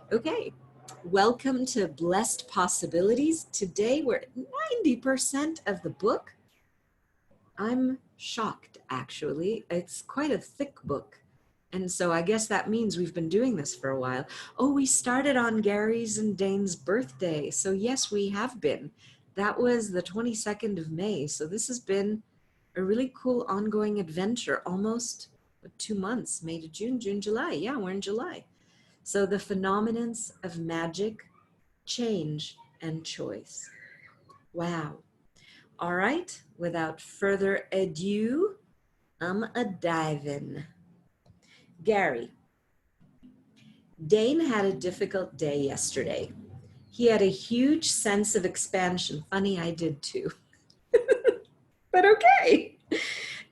Okay, welcome to Blessed Possibilities. Today we're at 90% of the book. I'm shocked, actually. It's quite a thick book. And so I guess that means we've been doing this for a while. Oh, we started on Gary's and Dane's birthday. So yes, we have been. That was the 22nd of May. So this has been a really cool ongoing adventure, almost 2 months, May to June, June, July. Yeah, we're in July. So the phenomenance of magic, change, and choice. Wow. All right, without further ado, I'm a diving. Gary, Dane had a difficult day yesterday. He had a huge sense of expansion. Funny, I did too. But okay.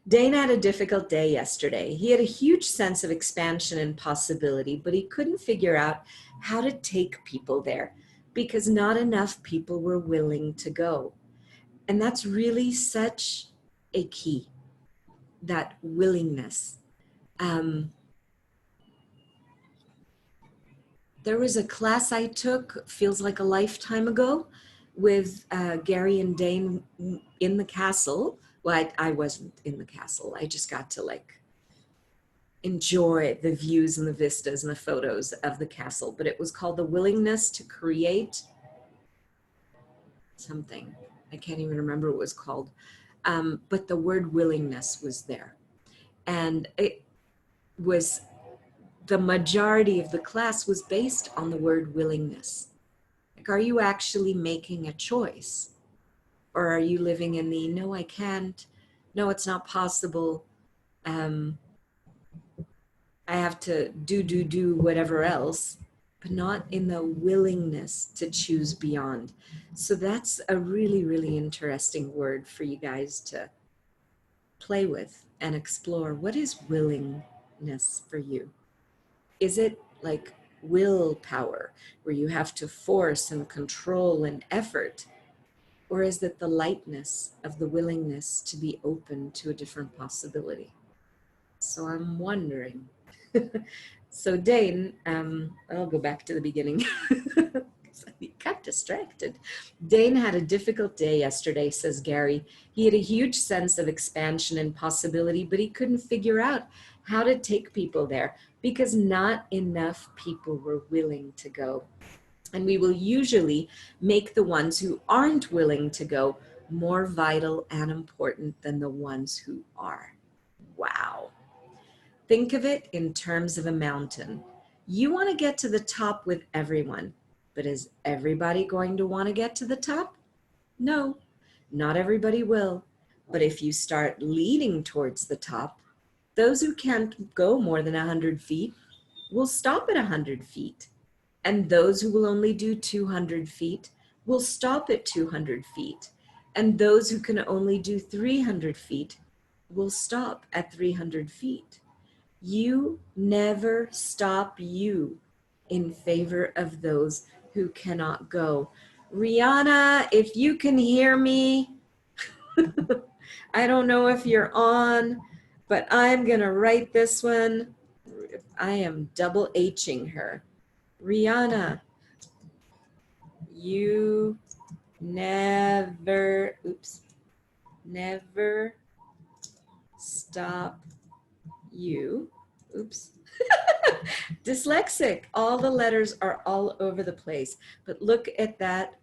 Dane had a difficult day yesterday. He had a huge sense of expansion and possibility, but he couldn't figure out how to take people there because not enough people were willing to go. And that's really such a key, that willingness. There was a class I took, feels like a lifetime ago, with Gary and Dane in the castle. Well, I wasn't in the castle. I just got to like enjoy the views and the vistas and the photos of the castle. But it was called The Willingness to Create something. I can't even remember what it was called. But the word willingness was there. And it was, the majority of the class was based on the word willingness. Like, are you actually making a choice? Or are you living in the, no, I can't, no, it's not possible, I have to do whatever else, but not in the willingness to choose beyond. So that's a really, really interesting word for you guys to play with and explore. What is willingness for you? Is it like willpower, where you have to force and control and effort? Or is it the lightness of the willingness to be open to a different possibility? So I'm wondering. So Dane, I'll go back to the beginning. I got distracted. Dane had a difficult day yesterday, says Gary. He had a huge sense of expansion and possibility, but he couldn't figure out how to take people there because not enough people were willing to go. And we will usually make the ones who aren't willing to go more vital and important than the ones who are. Wow. Think of it in terms of a mountain. You want to get to the top with everyone, but is everybody going to want to get to the top? No, not everybody will. But if you start leading towards the top, those who can't go more than 100 feet will stop at 100 feet. And those who will only do 200 feet will stop at 200 feet. And those who can only do 300 feet will stop at 300 feet. You never stop you in favor of those who cannot go. Rihanna, if you can hear me, I don't know if you're on, but I'm going to write this one. I am double Hing her. Rihanna, you never stop you. Dyslexic. All the letters are all over the place. But look at that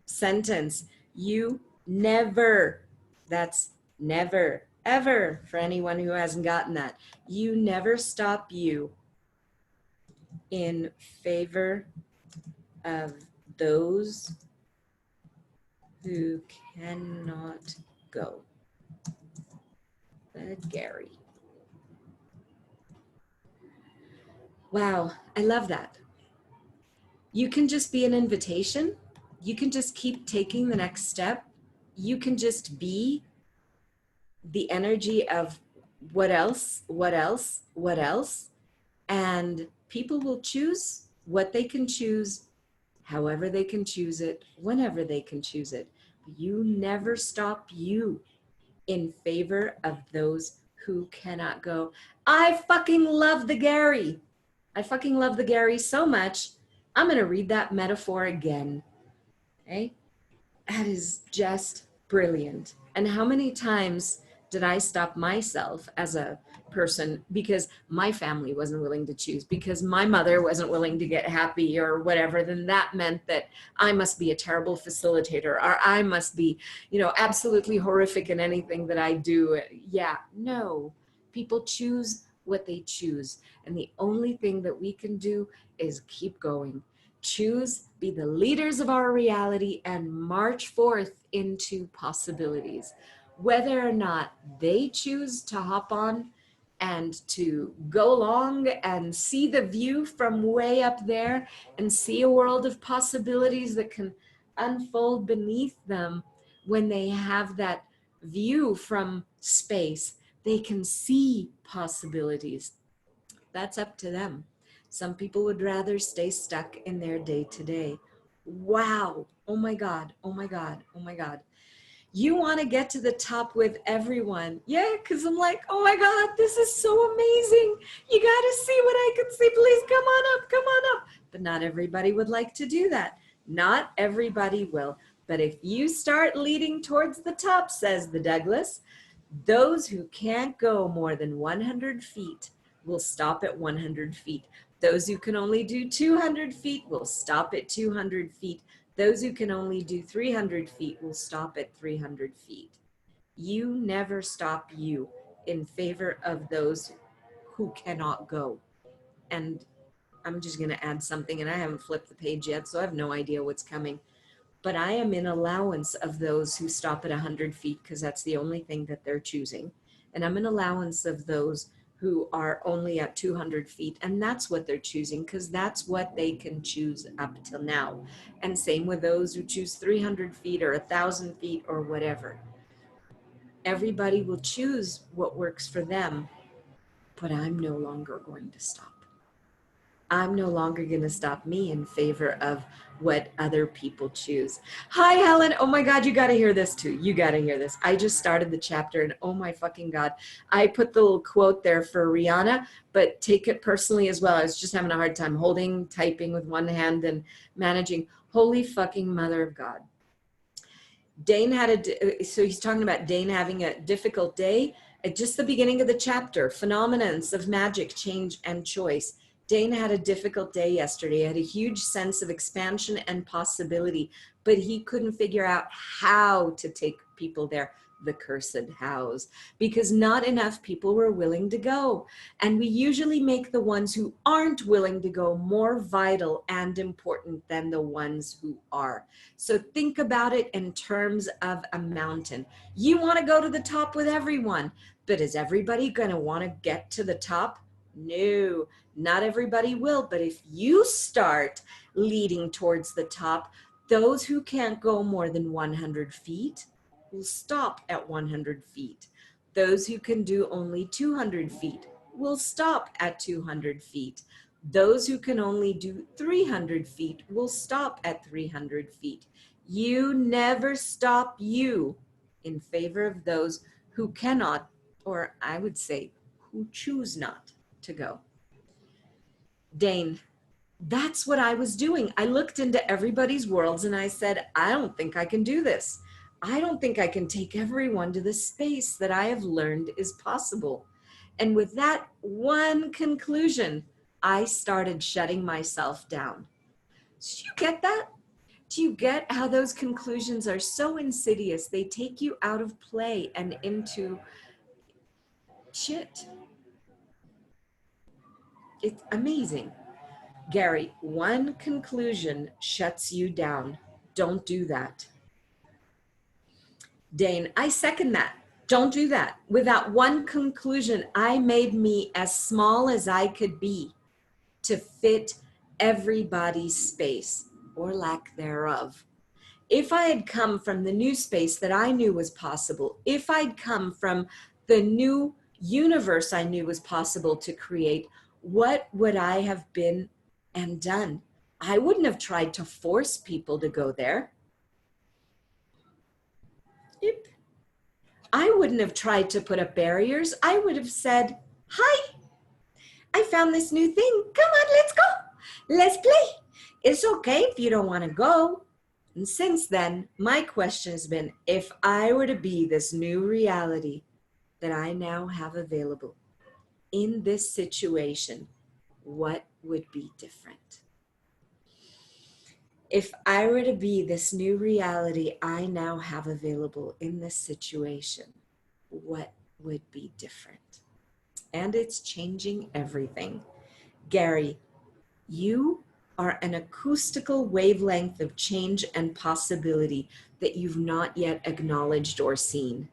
sentence. You never, that's never, ever, for anyone who hasn't gotten that. You never stop you in favor of those who cannot go. Gary. Wow, I love that. You can just be an invitation. You can just keep taking the next step. You can just be the energy of what else, what else, what else. And people will choose what they can choose, however they can choose it, whenever they can choose it. You never stop you in favor of those who cannot go. I fucking love the Gary. I fucking love the Gary so much I'm going to read that metaphor again. Okay? That is just brilliant. And how many times did I stop myself as a person because my family wasn't willing to choose, because my mother wasn't willing to get happy or whatever? Then that meant that I must be a terrible facilitator, or I must be, you know, absolutely horrific in anything that I do. Yeah, no. People choose what they choose. And the only thing that we can do is keep going. Choose, be the leaders of our reality, and march forth into possibilities. Whether or not they choose to hop on and to go along and see the view from way up there and see a world of possibilities that can unfold beneath them, when they have that view from space, they can see possibilities. That's up to them. Some people would rather stay stuck in their day to day. Wow. Oh my God. Oh my God. Oh my God. You want to get to the top with everyone. Yeah, because I'm like, oh my God, this is so amazing. You got to see what I can see. Please come on up. Come on up. But not everybody would like to do that. Not everybody will. But if you start leading towards the top, says the Douglas, those who can't go more than 100 feet will stop at 100 feet. Those who can only do 200 feet will stop at 200 feet. Those who can only do 300 feet will stop at 300 feet. You never stop you in favor of those who cannot go. And I'm just going to add something, and I haven't flipped the page yet, so I have no idea what's coming. But I am in allowance of those who stop at 100 feet because that's the only thing that they're choosing. And I'm in allowance of those who are only at 200 feet, and that's what they're choosing because that's what they can choose up till now. And same with those who choose 300 feet or 1,000 feet or whatever. Everybody will choose what works for them, but I'm no longer going to stop. I'm no longer going to stop me in favor of what other people choose. Hi, Helen. Oh my God, you got to hear this too. You got to hear this. I just started the chapter and oh my fucking God, I put the little quote there for Rihanna, but take it personally as well. I was just having a hard time typing with one hand and managing. Holy fucking mother of God. Dane so he's talking about Dane having a difficult day at just the beginning of the chapter. Phenomenance of magic, change, and choice. Dane had a difficult day yesterday. He had a huge sense of expansion and possibility, but he couldn't figure out how to take people there, the cursed hows, because not enough people were willing to go. And we usually make the ones who aren't willing to go more vital and important than the ones who are. So think about it in terms of a mountain. You want to go to the top with everyone, but is everybody going to want to get to the top? No, not everybody will. But if you start leading towards the top, those who can't go more than 100 feet will stop at 100 feet. Those who can do only 200 feet will stop at 200 feet. Those who can only do 300 feet will stop at 300 feet. You never stop you in favor of those who cannot, or I would say, who choose not to go. Dane, that's what I was doing. I looked into everybody's worlds and I said, I don't think I can do this. I don't think I can take everyone to the space that I have learned is possible. And with that one conclusion, I started shutting myself down. Do you get that? Do you get how those conclusions are so insidious? They take you out of play and into shit. It's amazing. Gary, one conclusion shuts you down. Don't do that. Dane, I second that. Don't do that. With that one conclusion, I made me as small as I could be to fit everybody's space or lack thereof. If I had come from the new space that I knew was possible, if I'd come from the new universe I knew was possible to create, what would I have been and done? I wouldn't have tried to force people to go there. Yep. I wouldn't have tried to put up barriers. I would have said, hi, I found this new thing. Come on, let's go. Let's play. It's okay if you don't want to go. And since then, my question has been, if I were to be this new reality that I now have available in this situation, what would be different? If I were to be this new reality I now have available in this situation, what would be different? And it's changing everything. Gary, you are an acoustical wavelength of change and possibility that you've not yet acknowledged or seen.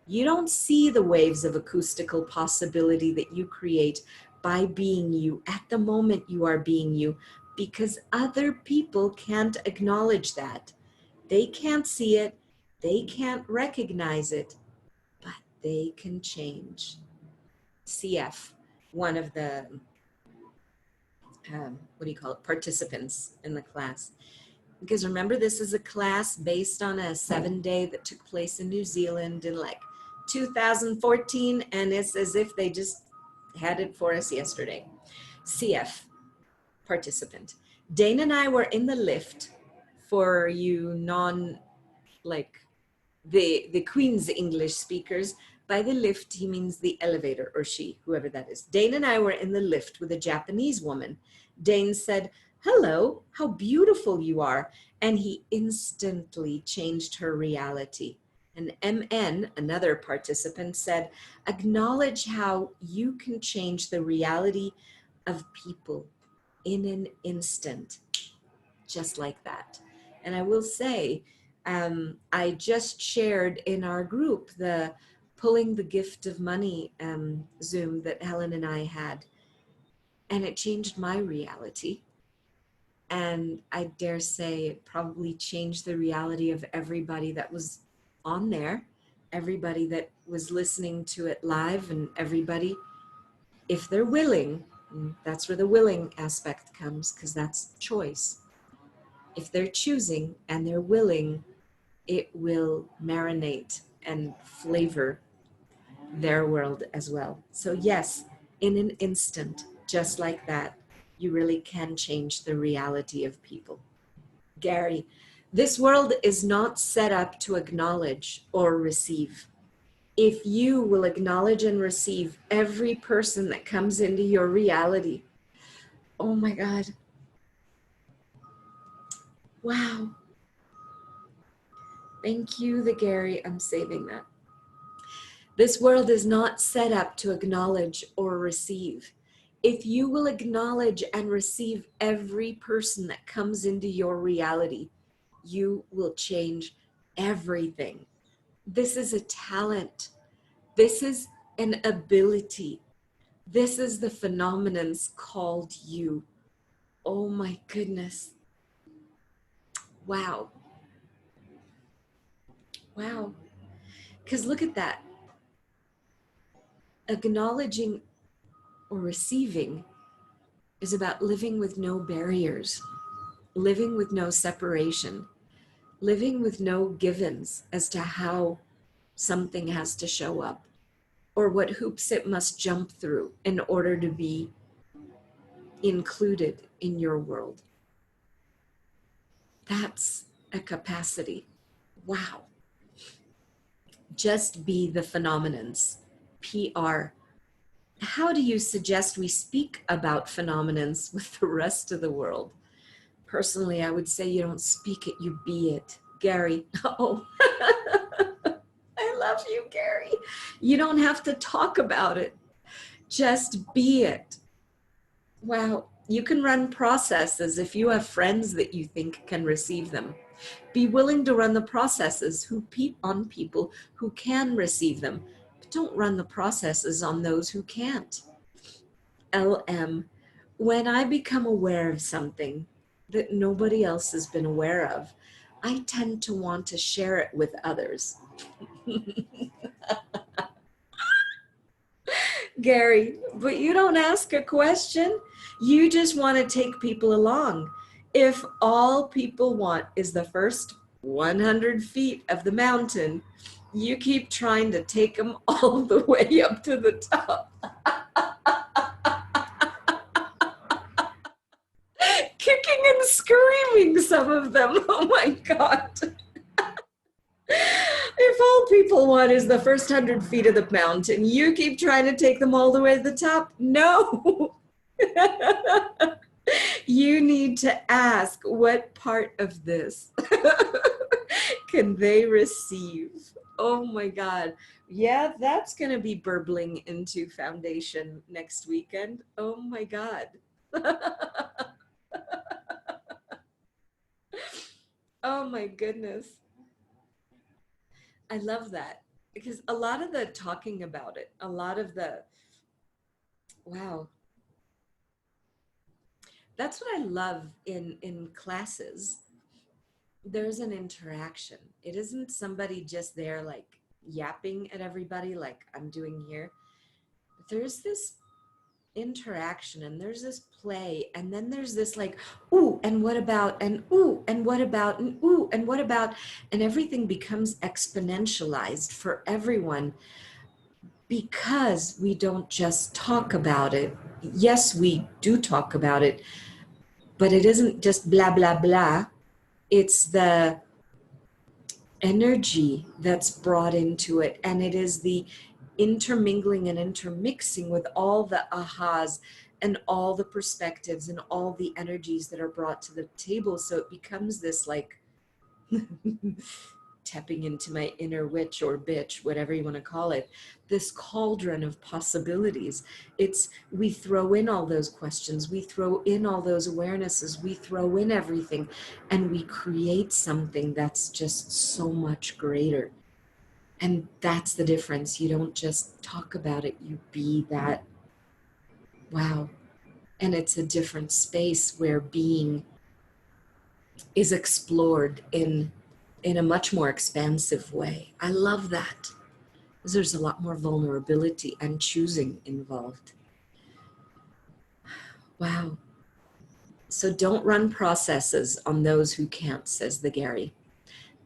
You don't see the waves of acoustical possibility that you create by being you at the moment you are being you, because other people can't acknowledge that. They can't see it, they can't recognize it, but they can change. CF, one of the what do you call it, participants in the class. Because remember, this is a class based on a 7-day that took place in New Zealand in like 2014, and it's as if they just had it for us yesterday. CF, participant. Dana and I were in the lift, for you like the Queen's English speakers. By the lift, he means the elevator, or she, whoever that is. Dane and I were in the lift with a Japanese woman. Dane said, "Hello, how beautiful you are." And he instantly changed her reality. And MN, another participant, said, "Acknowledge how you can change the reality of people in an instant, just like that." And I will say, I just shared in our group the Pulling the Gift of Money Zoom that Helen and I had, and it changed my reality. And I dare say it probably changed the reality of everybody that was on there, everybody that was listening to it live, and everybody, if they're willing. And that's where the willing aspect comes, because that's choice. If they're choosing and they're willing, it will marinate and flavor their world as well. So yes, in an instant, just like that, you really can change the reality of people. Gary, this world is not set up to acknowledge or receive. If you will acknowledge and receive every person that comes into your reality, oh my God, wow. Thank you, the Gary, I'm saving that. This world is not set up to acknowledge or receive. If you will acknowledge and receive every person that comes into your reality, you will change everything. This is a talent. This is an ability. This is the phenomenance called you. Oh my goodness. Wow. Wow. Because look at that. Acknowledging or receiving is about living with no barriers, living with no separation, living with no givens as to how something has to show up or what hoops it must jump through in order to be included in your world. That's a capacity. Wow. Just be the phenomenance. PR. How do you suggest we speak about phenomenance with the rest of the world? Personally, I would say you don't speak it, you be it. Gary, oh, I love you, Gary. You don't have to talk about it. Just be it. Wow. You can run processes if you have friends that you think can receive them. Be willing to run the processes on people who can receive them, but don't run the processes on those who can't. LM, when I become aware of something that nobody else has been aware of, I tend to want to share it with others. Gary, but you don't ask a question. You just want to take people along. If all people want is the first 100 feet of the mountain, you keep trying to take them all the way up to the top. Kicking and screaming, some of them. Oh my God. If all people want is the first 100 feet of the mountain, you keep trying to take them all the way to the top? No. You need to ask, what part of this can they receive? Oh my God. Yeah, that's going to be burbling into foundation next weekend. Oh my God. Oh my goodness. I love that because a lot of the talking about it, a lot of the, wow, that's what I love in classes. There's an interaction. It isn't somebody just there like yapping at everybody like I'm doing here. There's this interaction and there's this play and then there's this like, ooh, and what about, and ooh, and what about, and ooh, and what about, and everything becomes exponentialized for everyone because we don't just talk about it. Yes, we do talk about it, but it isn't just blah, blah, blah. It's the energy that's brought into it. And it is the intermingling and intermixing with all the ahas and all the perspectives and all the energies that are brought to the table. So it becomes this like tapping into my inner witch or bitch, whatever you want to call it, this cauldron of possibilities. It's, we throw in all those questions, we throw in all those awarenesses, we throw in everything, and we create something that's just so much greater. And that's the difference. You don't just talk about it, you be that. Wow. And it's a different space where being is explored in a much more expansive way. I love that. There's a lot more vulnerability and choosing involved. Wow. So don't run processes on those who can't, says the Gary.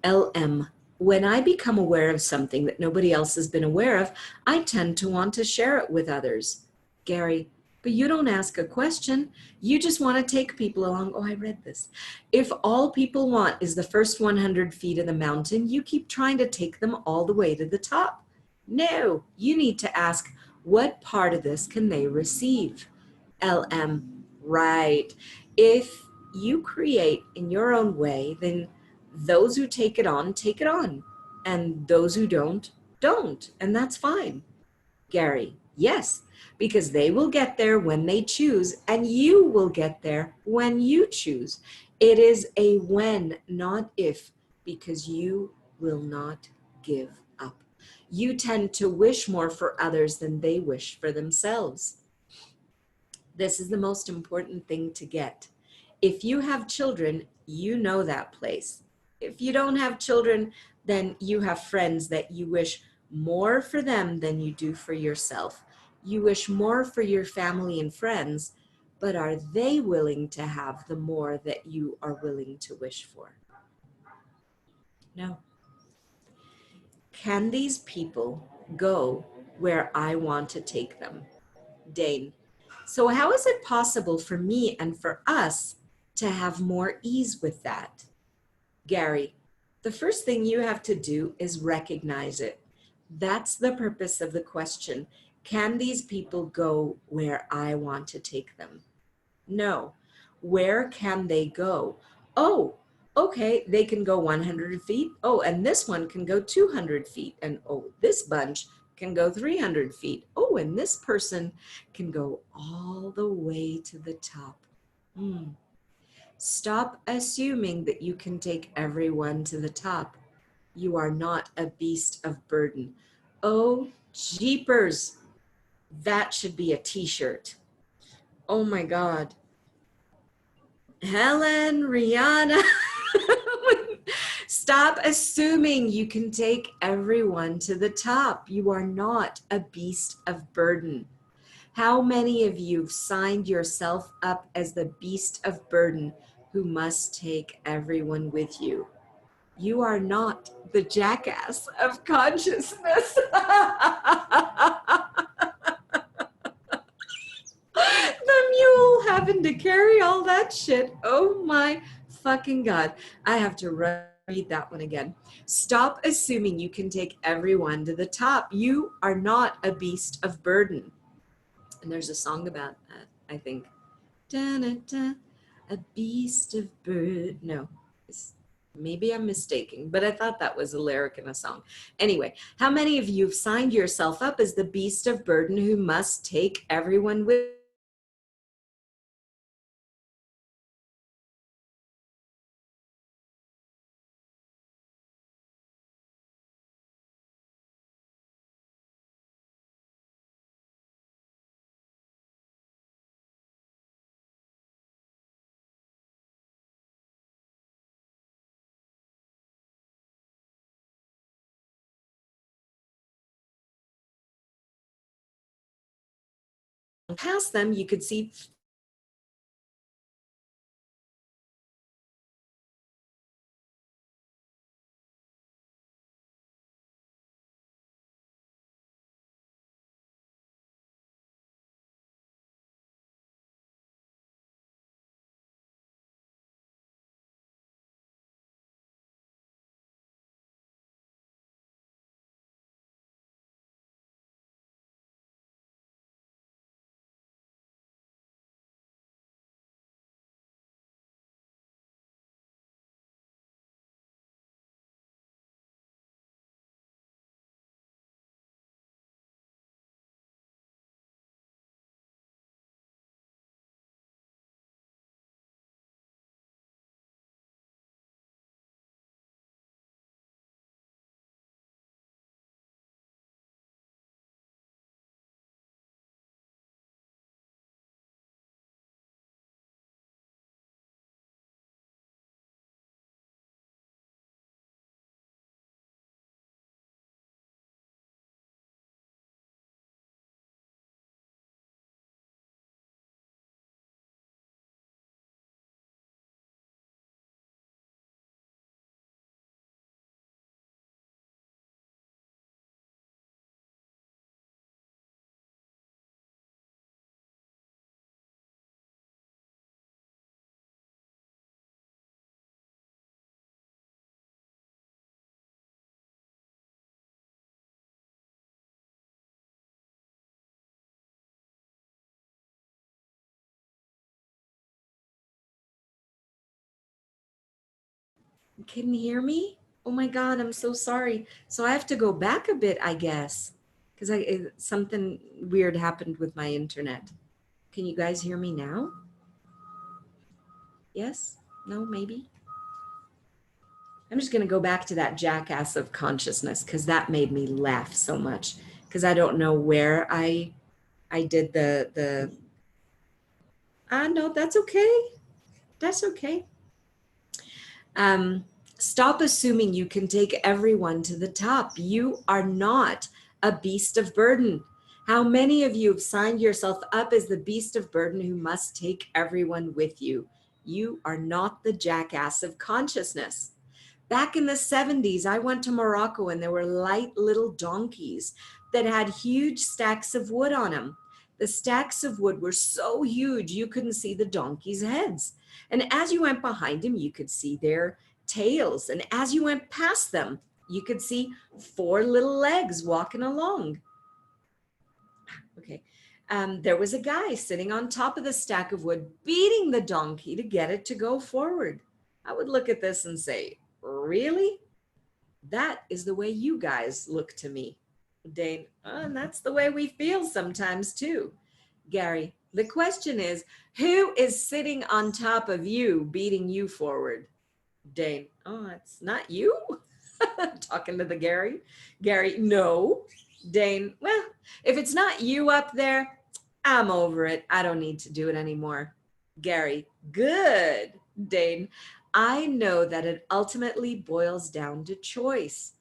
LM. When I become aware of something that nobody else has been aware of, I tend to want to share it with others. Gary. But you don't ask a question. You just want to take people along. Oh, I read this. If all people want is the first 100 feet of the mountain, you keep trying to take them all the way to the top. No, you need to ask, what part of this can they receive? LM, right. If you create in your own way, then those who take it on, take it on. And those who don't, don't. And that's fine. Gary, yes, because they will get there when they choose, and you will get there when you choose. It is a when, not if, because you will not give up. You tend to wish more for others than they wish for themselves. This is the most important thing to get. If you have children, you know that place. If you don't have children, then you have friends that you wish more for them than you do for yourself. You wish more for your family and friends, but are they willing to have the more that you are willing to wish for? No. Can these people go where I want to take them? Dane. So how is it possible for me and for us to have more ease with that? Gary, the first thing you have to do is recognize it. That's the purpose of the question. Can these people go where I want to take them? No. Where can they go? Oh, okay, they can go 100 feet. Oh, and this one can go 200 feet. And oh, this bunch can go 300 feet. Oh, and this person can go all the way to the top. Stop assuming that you can take everyone to the top. You are not a beast of burden. Oh, jeepers. That should be a t-shirt. Oh my God. Helen, Rihanna. Stop assuming you can take everyone to the top. You are not a beast of burden. How many of you have signed yourself up as the beast of burden who must take everyone with you? You are not the jackass of consciousness. The mule having to carry all that shit. Oh my fucking God. I have to read that one again. Stop assuming you can take everyone to the top. You are not a beast of burden. And there's a song about that, I think. Da-da-da, a beast of burden. No, maybe I'm mistaken, but I thought that was a lyric in a song. Anyway, how many of you have signed yourself up as the beast of burden who must take everyone with? Past them, you could see can you hear me? Oh my God, I'm so sorry. So I have to go back a bit, I guess, because something weird happened with my internet. Can you guys hear me now? Yes? No, maybe? I'm just going to go back to that jackass of consciousness because that made me laugh so much because I don't know where I did the no, that's okay. That's okay. Stop assuming you can take everyone to the top. You are not a beast of burden. How many of you have signed yourself up as the beast of burden who must take everyone with you? You are not the jackass of consciousness. Back in the 70s, I went to Morocco and there were light little donkeys that had huge stacks of wood on them. The stacks of wood were so huge you couldn't see the donkeys' heads. And as you went behind them, you could see their tails. And as you went past them, you could see four little legs walking along. Okay. There was a guy sitting on top of the stack of wood, beating the donkey to get it to go forward. I would look at this and say, really? That is the way you guys look to me. Dane, and that's the way we feel sometimes too. Gary, the question is, who is sitting on top of you, beating you forward? Dane, oh, it's not you? Talking to the Gary. Gary, no. Dane, well, if it's not you up there, I'm over it. I don't need to do it anymore. Gary, good. Dane, I know that it ultimately boils down to choice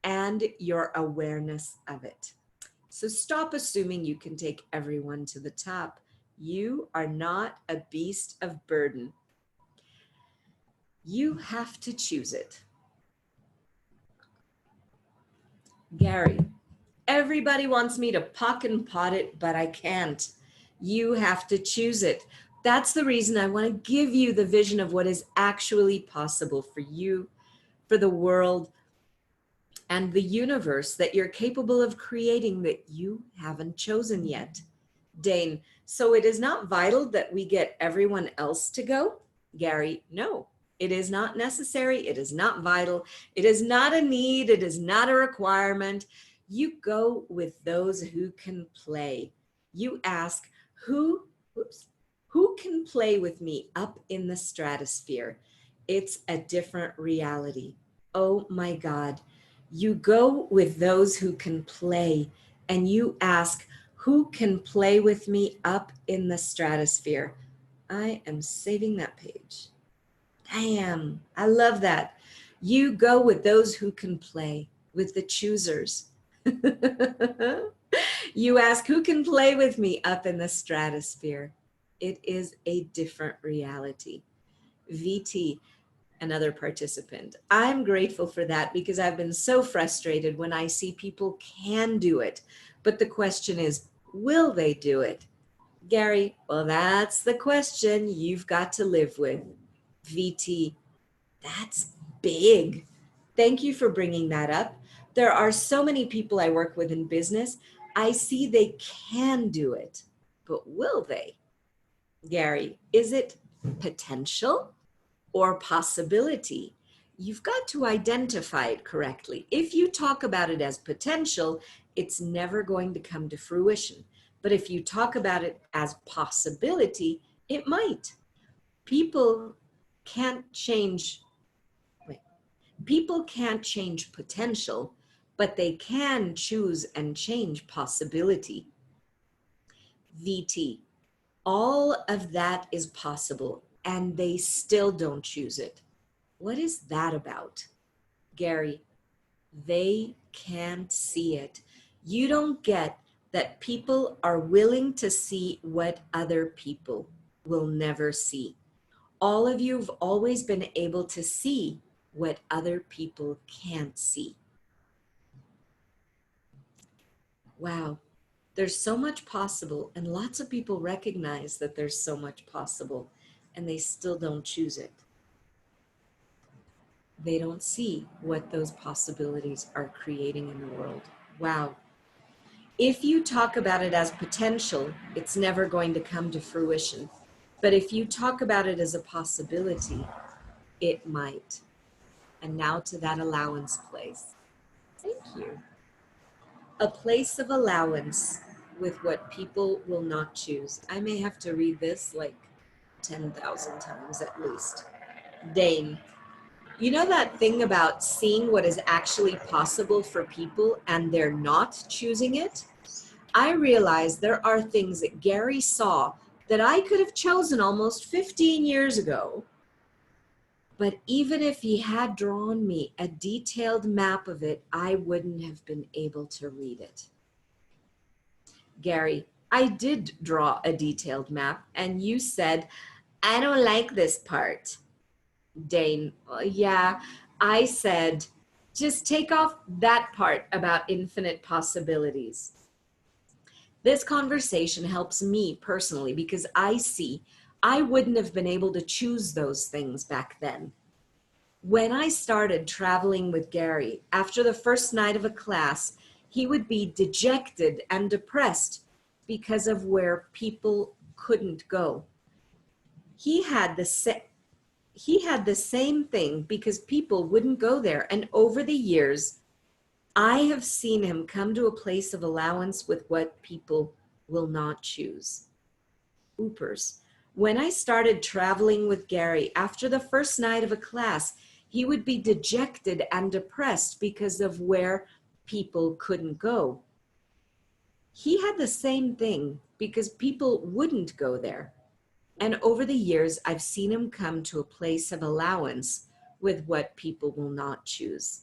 and your awareness of it. So stop assuming you can take everyone to the top. You are not a beast of burden. You have to choose it. Gary, everybody wants me to pock and pot it, but I can't. You have to choose it. That's the reason I want to give you the vision of what is actually possible for you, for the world, and the universe that you're capable of creating that you haven't chosen yet. Dane, so it is not vital that we get everyone else to go? Gary, no, it is not necessary. It is not vital. It is not a need. It is not a requirement. You go with those who can play. You ask, whoops, who can play with me up in the stratosphere? It's a different reality. Oh my God. You go with those who can play and you ask, who can play with me up in the stratosphere? I am saving that page. Damn, I love that. You go with those who can play, with the choosers. You ask, who can play with me up in the stratosphere? It is a different reality. VT, another participant. I'm grateful for that because I've been so frustrated when I see people can do it. But the question is, will they do it? Gary, well, that's the question you've got to live with. VT, that's big. Thank you for bringing that up. There are so many people I work with in business. I see they can do it, but will they? Gary, is it potential or possibility? You've got to identify it correctly. If you talk about it as potential, it's never going to come to fruition. But if you talk about it as possibility, it might. People can't change, people can't change potential, but they can choose and change possibility. VT, all of that is possible and they still don't choose it. What is that about? Gary, they can't see it. You don't get that people are willing to see what other people will never see. All of you have always been able to see what other people can't see. Wow, there's so much possible, and lots of people recognize that there's so much possible, and they still don't choose it. They don't see what those possibilities are creating in the world. Wow. If you talk about it as potential, it's never going to come to fruition. But if you talk about it as a possibility, it might. And now to that allowance place. Thank you. A place of allowance with what people will not choose. I may have to read this like 10,000 times at least. Dane, you know that thing about seeing what is actually possible for people and they're not choosing it? I realize there are things that Gary saw that I could have chosen almost 15 years ago. But even if he had drawn me a detailed map of it, I wouldn't have been able to read it. Gary, I did draw a detailed map and you said, I don't like this part. Dane, well, yeah, I said, just take off that part about infinite possibilities. This conversation helps me personally because I see I wouldn't have been able to choose those things back then. When I started traveling with Gary, after the first night of a class, he would be dejected and depressed because of where people couldn't go. He had the same thing because people wouldn't go there. And over the years, I have seen him come to a place of allowance with what people will not choose. Oopers. When I started traveling with Gary, after the first night of a class, he would be dejected and depressed because of where people couldn't go. He had the same thing because people wouldn't go there. And over the years, I've seen him come to a place of allowance with what people will not choose.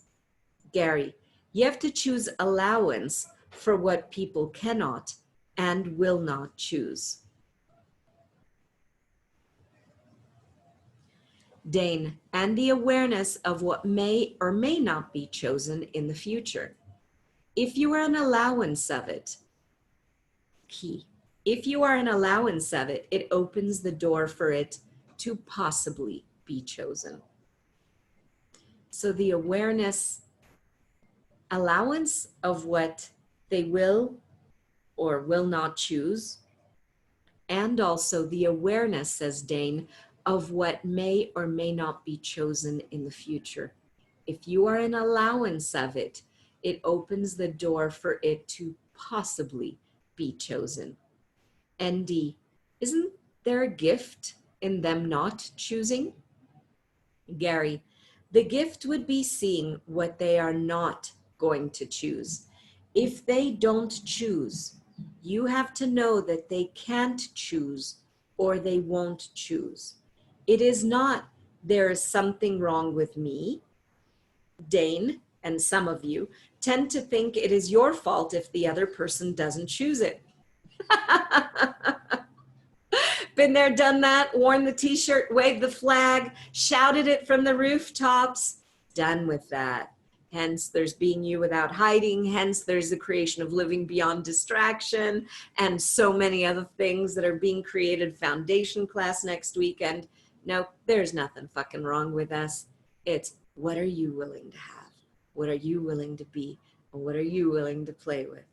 Gary, you have to choose allowance for what people cannot and will not choose. Dane, and the awareness of what may or may not be chosen in the future. If you are an allowance of it, key. If you are an allowance of it, it opens the door for it to possibly be chosen. So the awareness, allowance of what they will or will not choose, and also the awareness, says Dane, of what may or may not be chosen in the future. If you are an allowance of it, it opens the door for it to possibly be chosen. ND, isn't there a gift in them not choosing? Gary, the gift would be seeing what they are not going to choose. If they don't choose, you have to know that they can't choose or they won't choose. It is not, there is something wrong with me. Dane and some of you tend to think it is your fault if the other person doesn't choose it. Been there, done that, worn the t-shirt, waved the flag, shouted it from the rooftops. Done with that. Hence, there's being you without hiding. Hence, there's the creation of living beyond distraction and so many other things that are being created. Foundation class next weekend. No, there's nothing fucking wrong with us. It's what are you willing to have? What are you willing to be? And what are you willing to play with?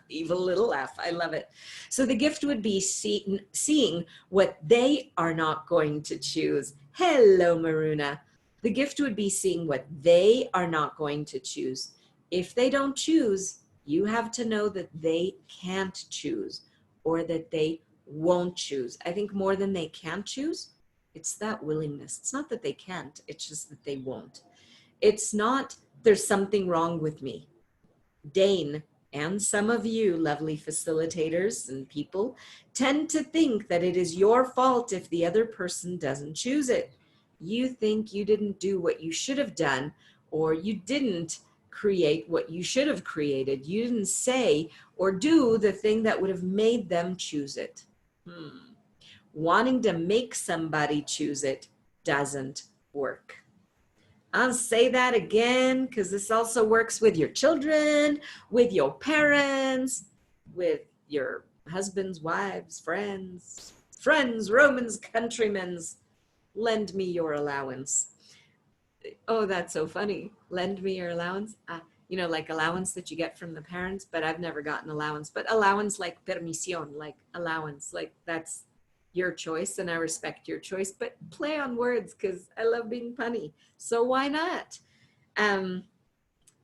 Evil little laugh. I love it. So the gift would be seeing what they are not going to choose. Hello, Maruna. The gift would be seeing what they are not going to choose. If they don't choose, you have to know that they can't choose or that they won't choose. I think more than they can't choose, it's that willingness. It's not that they can't, it's just that they won't. It's not there's something wrong with me. Dane and some of you lovely facilitators and people tend to think that it is your fault if the other person doesn't choose it. You think you didn't do what you should have done, or you didn't create what you should have created. You didn't say or do the thing that would have made them choose it. Wanting to make somebody choose it doesn't work. I'll say that again because this also works with your children, with your parents, with your husbands, wives, friends, Romans, countrymen. Lend me your allowance. Oh, that's so funny. Lend me your allowance. You know, like allowance that you get from the parents, but I've never gotten allowance. But allowance like permisión, like allowance, like that's your choice and I respect your choice, but play on words because I love being punny. So why not?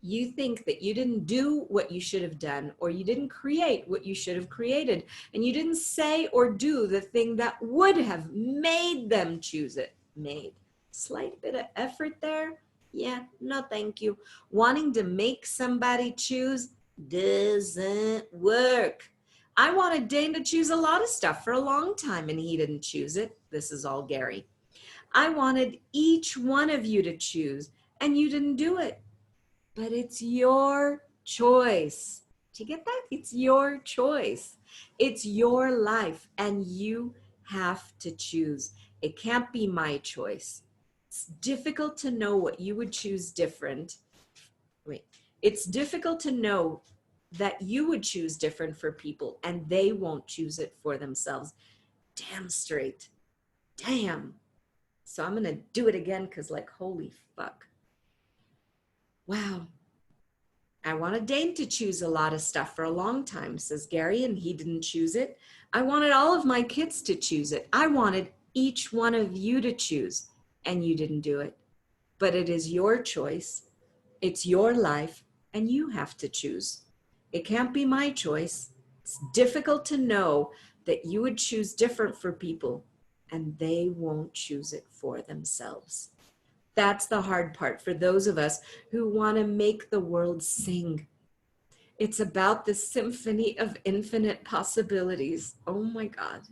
You think that you didn't do what you should have done, or you didn't create what you should have created, and you didn't say or do the thing that would have made them choose it. Made. Slight bit of effort there. Yeah, no thank you. Wanting to make somebody choose doesn't work. I wanted Dane to choose a lot of stuff for a long time and he didn't choose it. This is all Gary. I wanted each one of you to choose and you didn't do it. But it's your choice. Do you get that? It's your choice. It's your life and you have to choose. It can't be my choice. It's difficult to know what you would choose different. It's difficult to know that you would choose different for people and they won't choose it for themselves. Damn straight. Damn. So I'm going to do it again because like, holy fuck. Wow. I wanted Dane to choose a lot of stuff for a long time, says Gary, and he didn't choose it. I wanted all of my kids to choose it. I wanted each one of you to choose, and you didn't do it. But it is your choice. It's your life, and you have to choose. It can't be my choice. It's difficult to know that you would choose different for people, and they won't choose it for themselves. That's the hard part for those of us who want to make the world sing. It's about the symphony of infinite possibilities. Oh my God.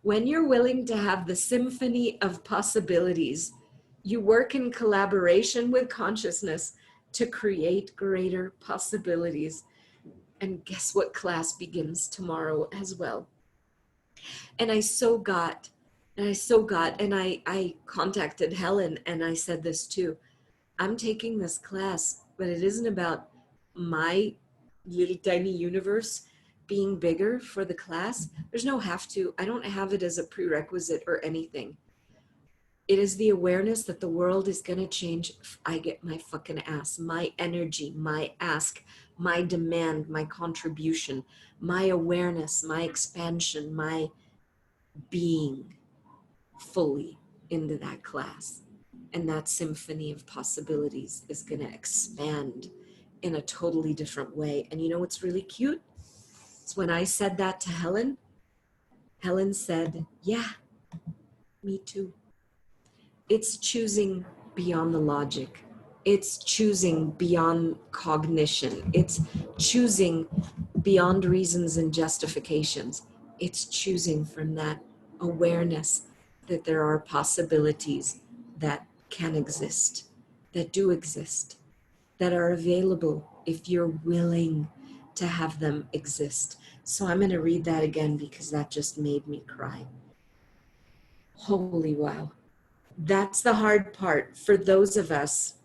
When you're willing to have the symphony of possibilities, you work in collaboration with consciousness to create greater possibilities. And guess what class begins tomorrow as well? And I contacted Helen and I said this too. I'm taking this class, but it isn't about my little tiny universe being bigger for the class. There's no have to. I don't have it as a prerequisite or anything. It is the awareness that the world is going to change if I get my fucking ass, my energy, my ask, my demand, my contribution, my awareness, my expansion, my being fully into that class. And that symphony of possibilities is going to expand in a totally different way. And you know what's really cute? It's when I said that to Helen, Helen said, yeah, me too. It's choosing beyond the logic. It's choosing beyond cognition. It's choosing beyond reasons and justifications. It's choosing from that awareness that there are possibilities that can exist, that do exist, that are available if you're willing to have them exist. So I'm going to read that again because that just made me cry. Holy wow. That's the hard part for those of us.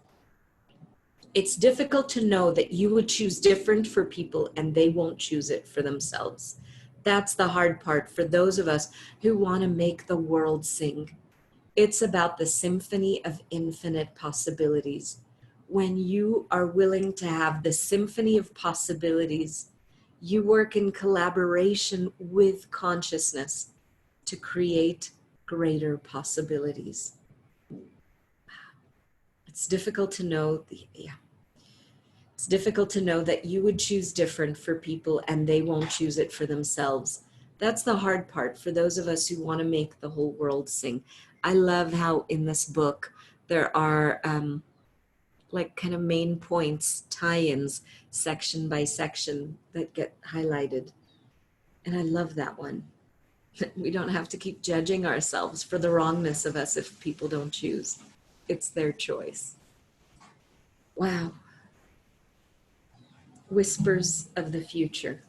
It's difficult to know that you would choose different for people and they won't choose it for themselves. That's the hard part for those of us who want to make the world sing. It's about the symphony of infinite possibilities. When you are willing to have the symphony of possibilities, you work in collaboration with consciousness to create greater possibilities. It's difficult to know it's difficult to know that you would choose different for people and they won't choose it for themselves. That's the hard part for those of us who want to make the whole world sing. I love how in this book there are like kind of main points, tie-ins, section by section that get highlighted. And I love that one. We don't have to keep judging ourselves for the wrongness of us if people don't choose. It's their choice. Wow. Whispers of the future.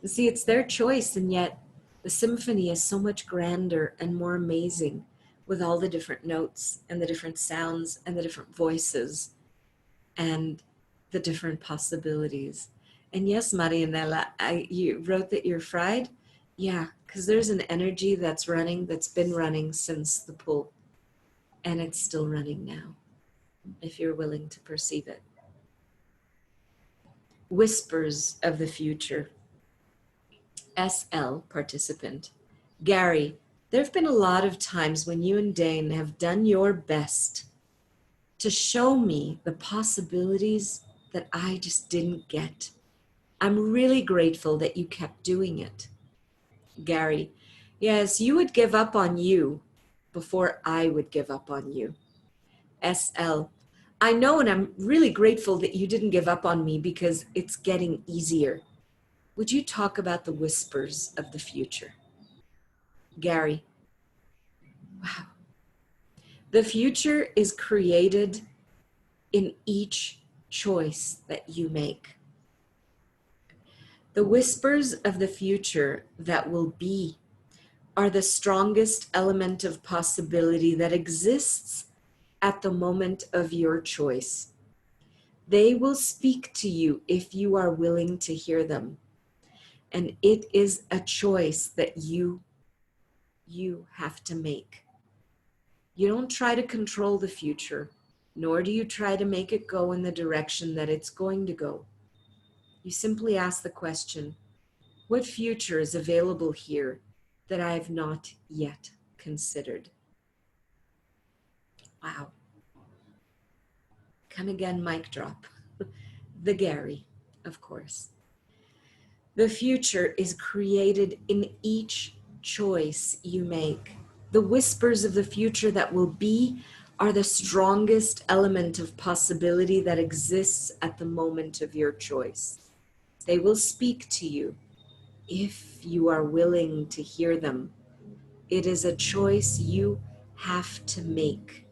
You see, it's their choice, and yet the symphony is so much grander and more amazing with all the different notes and the different sounds and the different voices and the different possibilities. And yes, Marianela, you wrote that you're fried? Yeah, because there's an energy that's running, that's been running since the pull, and it's still running now, if you're willing to perceive it. Whispers of the future. SL participant. Gary, there have been a lot of times when you and Dane have done your best to show me the possibilities that I just didn't get. I'm really grateful that you kept doing it. Gary, yes, you would give up on you before I would give up on you. SL, I know, and I'm really grateful that you didn't give up on me because it's getting easier. Would you talk about the whispers of the future? Gary, wow. The future is created in each choice that you make. The whispers of the future that will be are the strongest element of possibility that exists at the moment of your choice. They will speak to you if you are willing to hear them. And it is a choice that you have to make. You don't try to control the future, nor do you try to make it go in the direction that it's going to go. You simply ask the question, what future is available here that I have not yet considered? Wow. Come again, mic drop. The Gary, of course. The future is created in each choice you make. The whispers of the future that will be are the strongest element of possibility that exists at the moment of your choice. They will speak to you if you are willing to hear them. It is a choice you have to make.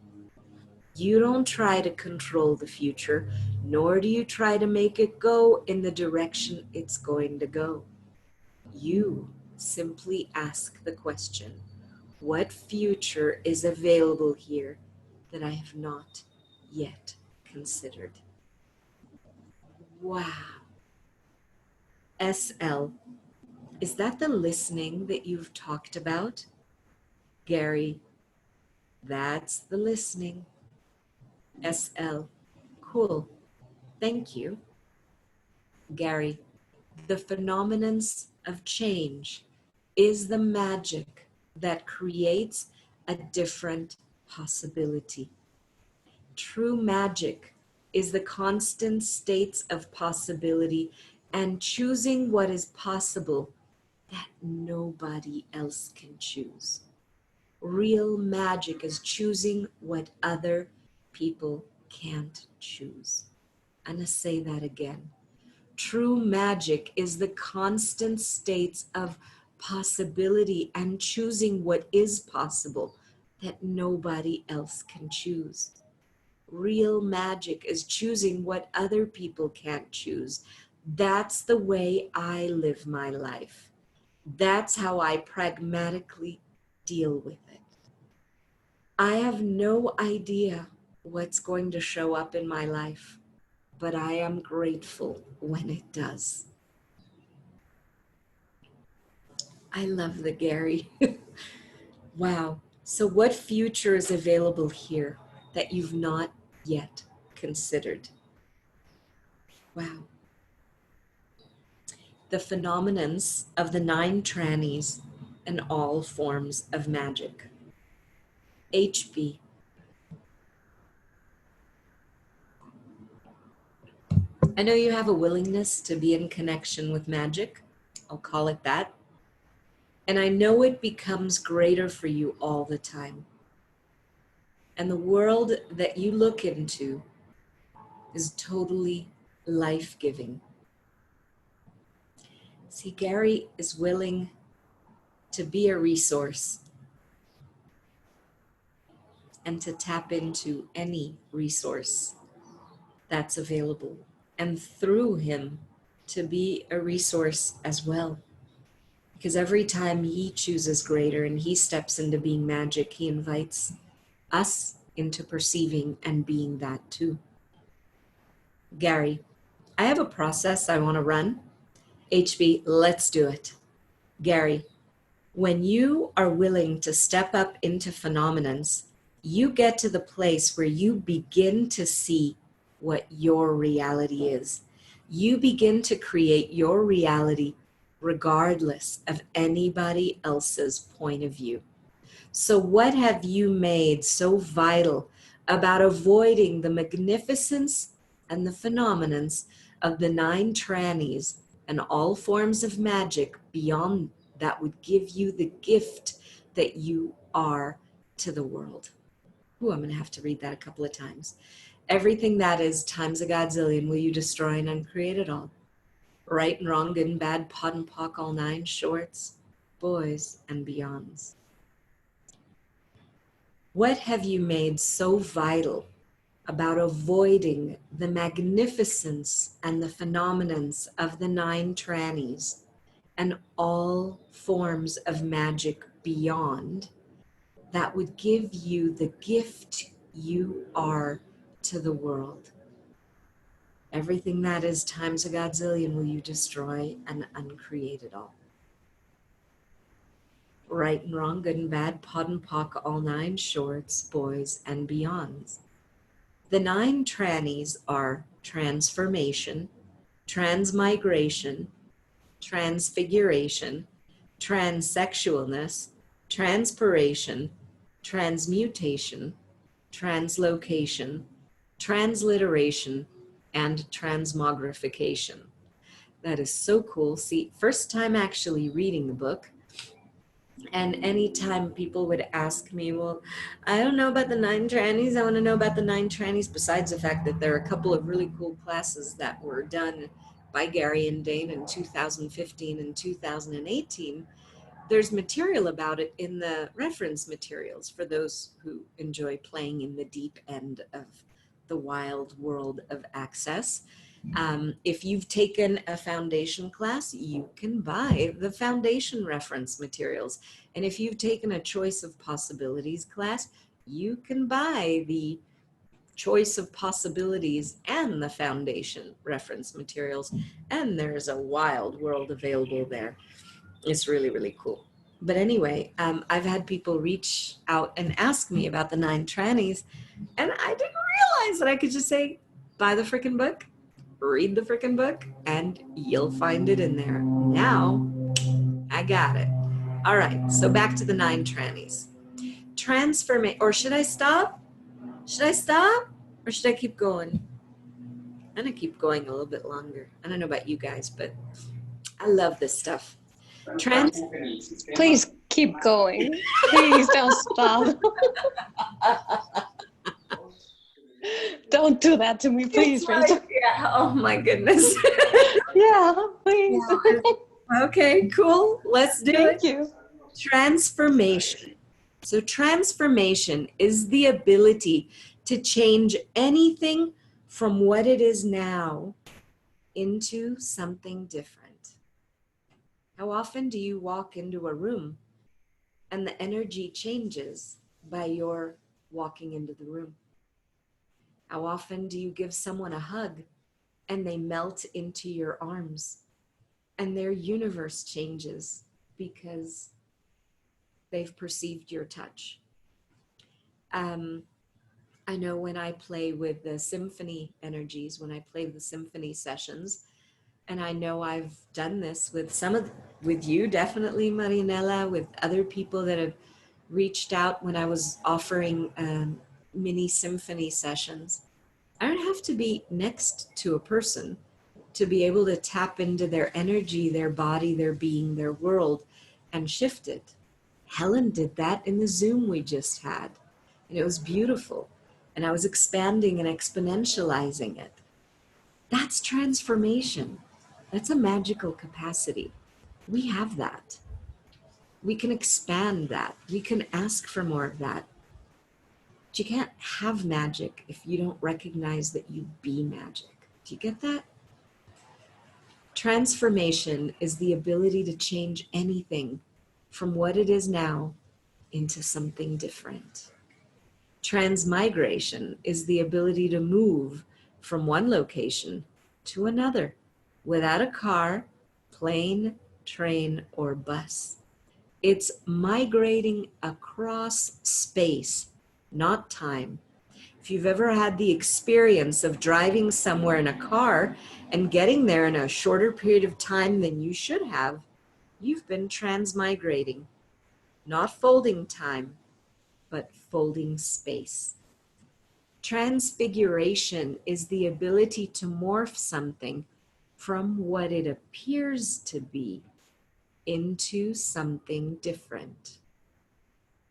You don't try to control the future, nor do you try to make it go in the direction it's going to go. You simply ask the question, what future is available here that I have not yet considered? Wow. SL, is that the listening that you've talked about? Gary, that's the listening. SL, cool. Thank you. Gary, the phenomenance of change is the magic that creates a different possibility. True magic is the constant states of possibility and choosing what is possible that nobody else can choose. Real magic is choosing what other people can't choose. I'm going to say that again. True magic is the constant states of possibility and choosing what is possible that nobody else can choose. Real magic is choosing what other people can't choose. That's the way I live my life. That's how I pragmatically deal with it. I have no idea what's going to show up in my life, but I am grateful when it does. I love the Gary. Wow. So what future is available here that you've not yet considered? Wow. The phenomenance of the 9 trannies and all forms of magic. HB. I know you have a willingness to be in connection with magic. I'll call it that. And I know it becomes greater for you all the time. And the world that you look into is totally life-giving. See, Gary is willing to be a resource and to tap into any resource that's available, and through him to be a resource as well. Because every time he chooses greater and he steps into being magic, he invites us into perceiving and being that too. Gary, I have a process I want to run. HB, let's do it. Gary, when you are willing to step up into phenomenance, you get to the place where you begin to see what your reality is. You begin to create your reality regardless of anybody else's point of view. So what have you made so vital about avoiding the magnificence and the phenomenance of the 9 trannies and all forms of magic beyond that would give you the gift that you are to the world? Ooh, I'm going to have to read that a couple of times. Everything that is times a godzillion will you destroy and uncreate it all. Right and wrong, good and bad, pod and pock, all 9 shorts, boys and beyonds. What have you made so vital about avoiding the magnificence and the phenomenance of the 9 trannies and all forms of magic beyond that would give you the gift you are to the world? Everything that is times a godzillion will you destroy and uncreate it all. Right and wrong, good and bad, pod and pock, all 9 shorts, boys and beyonds. The 9 trannies are transformation, transmigration, transfiguration, transsexualness, transpiration, transmutation, translocation, transliteration, and transmogrification. That is so cool. See, first time actually reading the book. And anytime people would ask me, well, I don't know about the 9 trannies. I want to know about the 9 trannies, besides the fact that there are a couple of really cool classes that were done by Gary and Dane in 2015 and 2018. There's material about it in the reference materials for those who enjoy playing in the deep end of the wild world of access. If you've taken a foundation class, you can buy the foundation reference materials. And if you've taken a choice of possibilities class, you can buy the choice of possibilities and the foundation reference materials. And there's a wild world available there. It's really, really cool. But anyway, I've had people reach out and ask me about the 9 trannies, and I didn't realize that I could just say, buy the frickin' book, read the frickin' book, and you'll find it in there. Now, I got it. All right, so back to the 9 trannies. Transformation, or should I stop? Should I stop? Or should I keep going? I'm gonna keep going a little bit longer. I don't know about you guys, but I love this stuff. Please keep going. Please don't stop. Don't do that to me, please, Rachel. Yeah, oh my goodness. Yeah, please. Yeah. Okay, cool. Let's do it. Thank you. Transformation. So transformation is the ability to change anything from what it is now into something different. How often do you walk into a room and the energy changes by your walking into the room? How often do you give someone a hug and they melt into your arms and their universe changes because they've perceived your touch? I know when I play with the symphony energies, when I play the symphony sessions, and I know I've done this with you, definitely, Marinella, with other people that have reached out when I was offering mini symphony sessions. I don't have to be next to a person to be able to tap into their energy, their body, their being, their world, and shift it. Helen did that in the Zoom we just had, and it was beautiful. And I was expanding and exponentializing it. That's transformation. That's a magical capacity. We have that. We can expand that. We can ask for more of that. But you can't have magic if you don't recognize that you be magic. Do you get that? Transformation is the ability to change anything from what it is now into something different. Transmigration is the ability to move from one location to another without a car, plane, train, or bus. It's migrating across space, not time. If you've ever had the experience of driving somewhere in a car and getting there in a shorter period of time than you should have, you've been transmigrating, not folding time, but folding space. Transfiguration is the ability to morph something from what it appears to be into something different.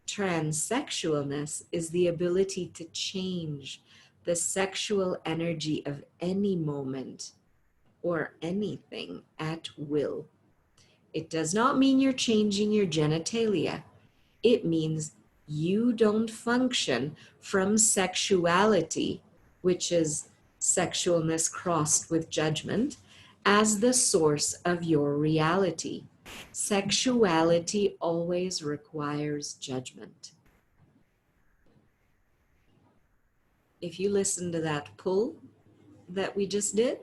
Transsexualness is the ability to change the sexual energy of any moment or anything at will. It does not mean you're changing your genitalia. It means you don't function from sexuality, which is sexualness crossed with judgment, as the source of your reality. Sexuality always requires judgment. If you listen to that pull that we just did,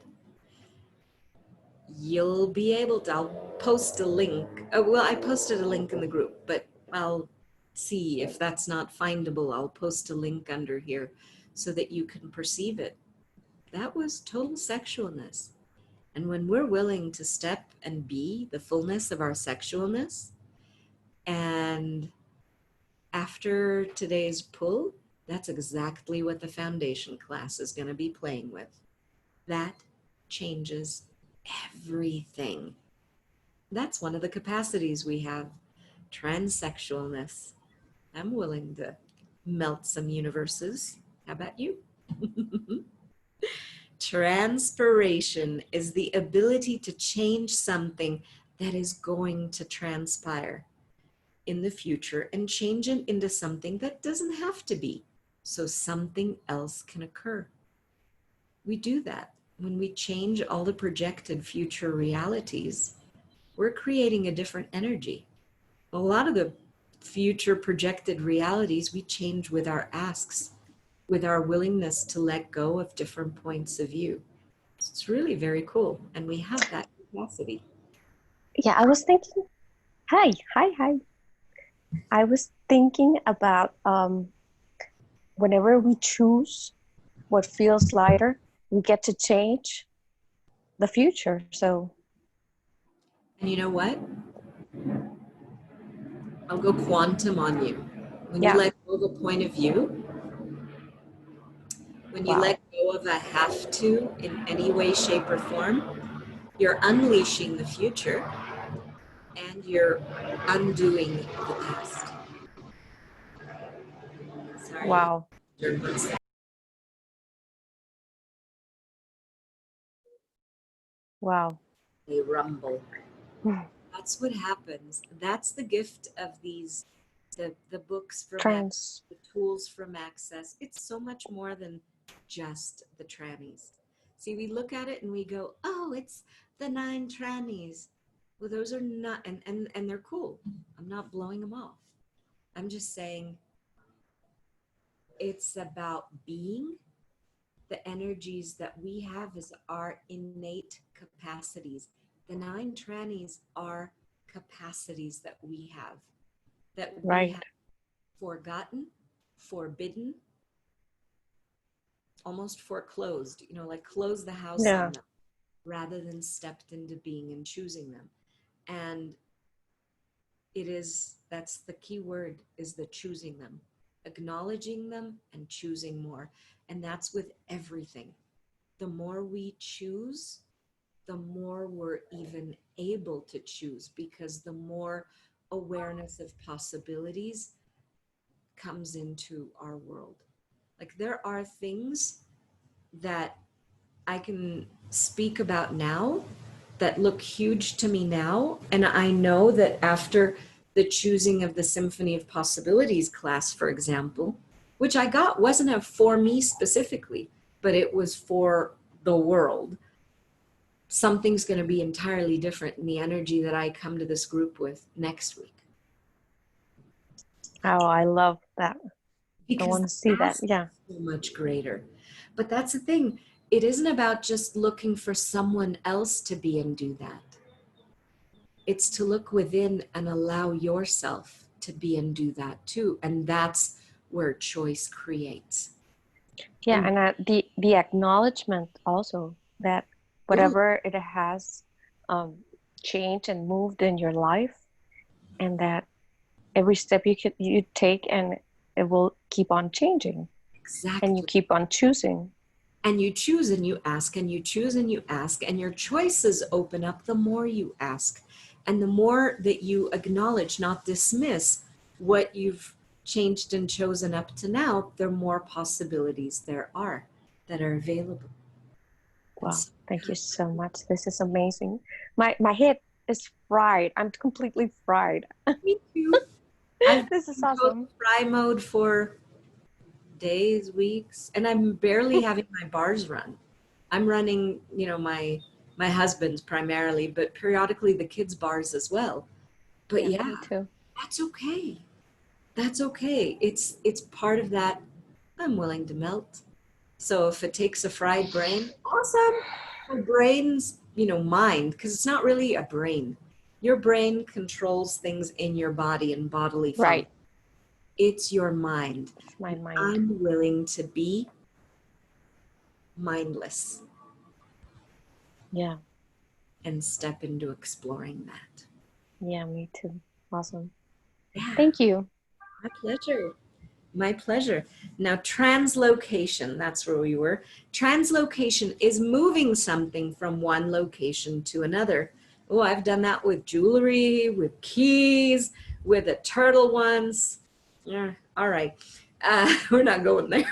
you'll be able to, I'll post a link. Well, I posted a link in the group, but I'll see if that's not findable. I'll post a link under here so that you can perceive it. That was total sexualness. And when we're willing to step and be the fullness of our sexualness, and after today's pull, that's exactly what the foundation class is going to be playing with. That changes everything. That's one of the capacities we have, transsexualness. I'm willing to melt some universes. How about you? Transpiration is the ability to change something that is going to transpire in the future and change it into something that doesn't have to be, so something else can occur. We do that when we change all the projected future realities. We're creating a different energy. A lot of the future projected realities we change with our asks. with our willingness to let go of different points of view. It's really very cool. And we have that capacity. Yeah, I was thinking, hi. I was thinking about whenever we choose what feels lighter, we get to change the future. So, And you know what? I'll go quantum on you. When you yeah, let go of a point of view, when you let wow, go of a have to in any way, shape, or form, you're unleashing the future and you're undoing the past. Sorry, wow, wow. they rumble. That's what happens. That's the gift of these, the books from Access, Trans, the tools from Access. It's so much more than just the trannies. See, we look at it and we go, oh, it's the 9 trannies. Well, those are not, and they're cool. I'm not blowing them off. I'm just saying it's about being the energies that we have as our innate capacities. The 9 trannies are capacities that we right. have forgotten, forbidden, almost foreclosed, like close the house Yeah, on them rather than stepped into being and choosing them. And that's the key word, is the choosing them, acknowledging them and choosing more. And that's with everything. The more we choose, the more we're even able to choose, because the more awareness of possibilities comes into our world. Like, there are things that I can speak about now that look huge to me now. And I know that after the choosing of the Symphony of Possibilities class, for example, which I got wasn't for me specifically, but it was for the world. Something's going to be entirely different in the energy that I come to this group with next week. oh, I love that. I Because want the to see that. ask Yeah, is so much greater. But that's the thing. It isn't about just looking for someone else to be and do that. It's to look within and allow yourself to be and do that too. And that's where choice creates. yeah, And and the acknowledgement also that totally, whatever it has um, changed and moved in your life, and that every step you take and it will keep on changing and you exactly. keep on choosing. And you choose and you ask and you choose and you ask, and your choices open up the more you ask. And the more that you acknowledge, not dismiss, what you've changed and chosen up to now, the more possibilities there are that are available. And Wow, so, thank you so much. This is amazing. My head is fried. I'm completely fried. me too. I've This is been in total awesome. fry mode for days, weeks, and I'm barely having my bars run. I'm running, my husband's primarily, but periodically the kids' bars as well. But Yeah, yeah, me too. that's okay. That's okay. It's part of that. I'm willing to melt. So if it takes a fried brain, awesome. My brain's, mind, because it's not really a brain. Your brain controls things in your body and bodily Right. function. It's your mind. It's my And mind. I'm willing to be mindless Yeah. and step into exploring that. Yeah, me too. Awesome. Yeah, Thank you. my pleasure. My pleasure. Now, translocation, that's where we were. Translocation is moving something from one location to another. Oh, I've done that with jewelry, with keys, with a turtle once. Yeah, all right. We're not going there.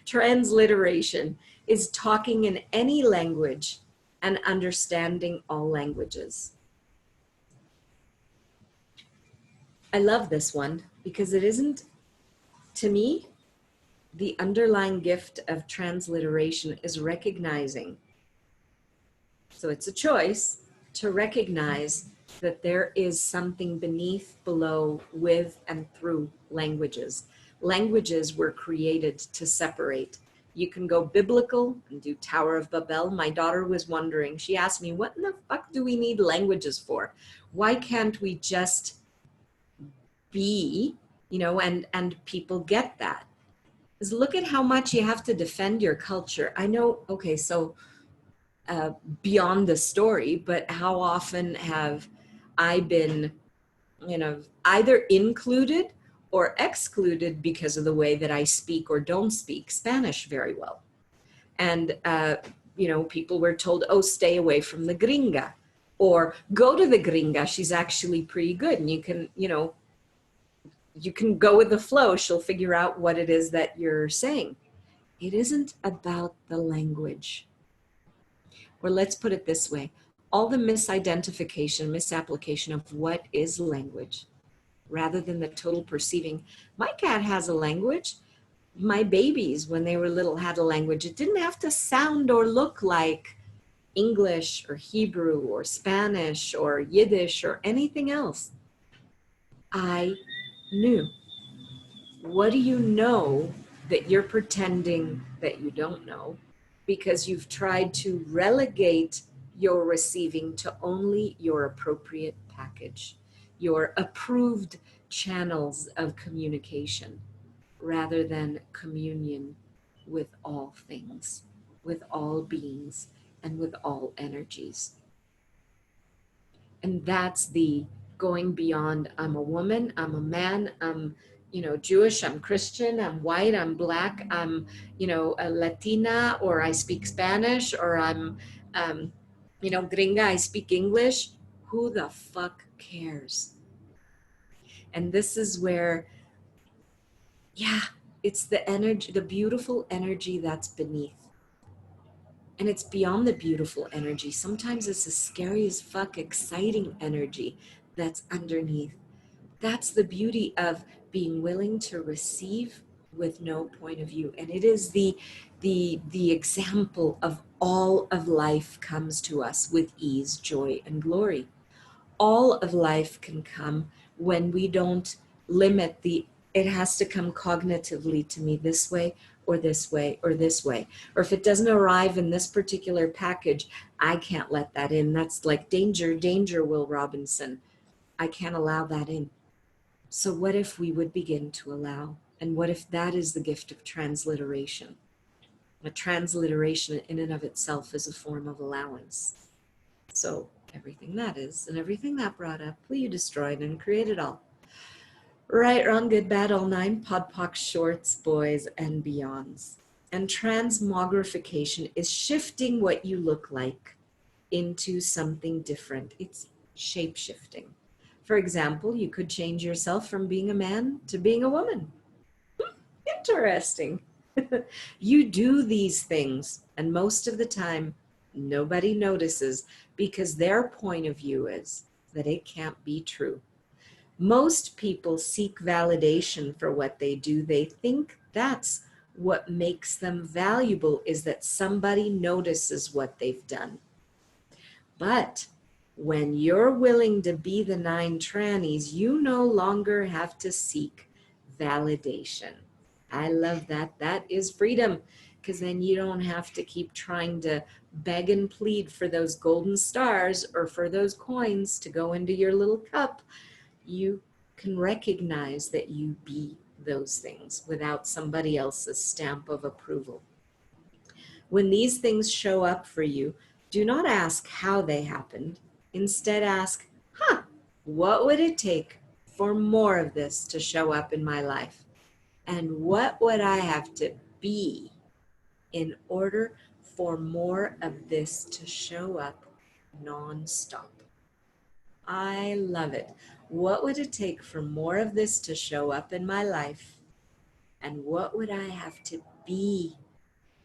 Transliteration is talking in any language and understanding all languages. I love this one because it isn't, to me, the underlying gift of transliteration is recognizing. So it's a choice to recognize that there is something beneath, below, with, and through languages. Languages were created to separate. You can go biblical and do Tower of Babel. My daughter was wondering, she asked me, what in the fuck do we need languages for? Why can't we just be, and people get that? Is look at how much you have to defend your culture. I know, okay, so uh, beyond the story, but how often have I been, either included or excluded because of the way that I speak or don't speak Spanish very well? And, people were told, oh, stay away from the gringa, or go to the gringa. She's actually pretty good. And you can go with the flow. She'll figure out what it is that you're saying. It isn't about the language. Or let's put it this way, all the misidentification, misapplication of what is language, rather than the total perceiving. My cat has a language. My babies, when they were little, had a language. It didn't have to sound or look like English or Hebrew or Spanish or Yiddish or anything else. I knew. What do you know that you're pretending that you don't know because you've tried to relegate your receiving to only your appropriate package, your approved channels of communication, rather than communion with all things, with all beings, and with all energies? And that's the going beyond, I'm a woman, I'm a man, I'm Jewish, I'm Christian, I'm white, I'm black, I'm a Latina, or I speak Spanish, or I'm gringa, I speak English. Who the fuck cares? And this is where, yeah, it's the energy, the beautiful energy that's beneath. And it's beyond the beautiful energy. Sometimes it's a scary as fuck, exciting energy that's underneath. That's the beauty of being willing to receive with no point of view. And it is the example of all of life comes to us with ease, joy, and glory. All of life can come when we don't limit it has to come cognitively to me this way or this way or this way. Or if it doesn't arrive in this particular package, I can't let that in. That's like danger, danger, Will Robinson. I can't allow that in. So what if we would begin to allow? And what if that is the gift of transliteration? A transliteration in and of itself is a form of allowance. So everything that is and everything that brought up, will you destroy it and create it all? Right, wrong, good, bad, all nine, podpoc, shorts, boys, and beyonds. And transmogrification is shifting what you look like into something different. It's shape shifting. For example, you could change yourself from being a man to being a woman. Interesting. You do these things, and most of the time, nobody notices because their point of view is that it can't be true. Most people seek validation for what they do. They think that's what makes them valuable, is that somebody notices what they've done. But when you're willing to be the nine trannies, you no longer have to seek validation. I love that. That is freedom, because then you don't have to keep trying to beg and plead for those golden stars or for those coins to go into your little cup. You can recognize that you be those things without somebody else's stamp of approval. When these things show up for you, do not ask how they happened. Instead, ask, what would it take for more of this to show up in my life? And what would I have to be in order for more of this to show up nonstop? I love it. What would it take for more of this to show up in my life? And what would I have to be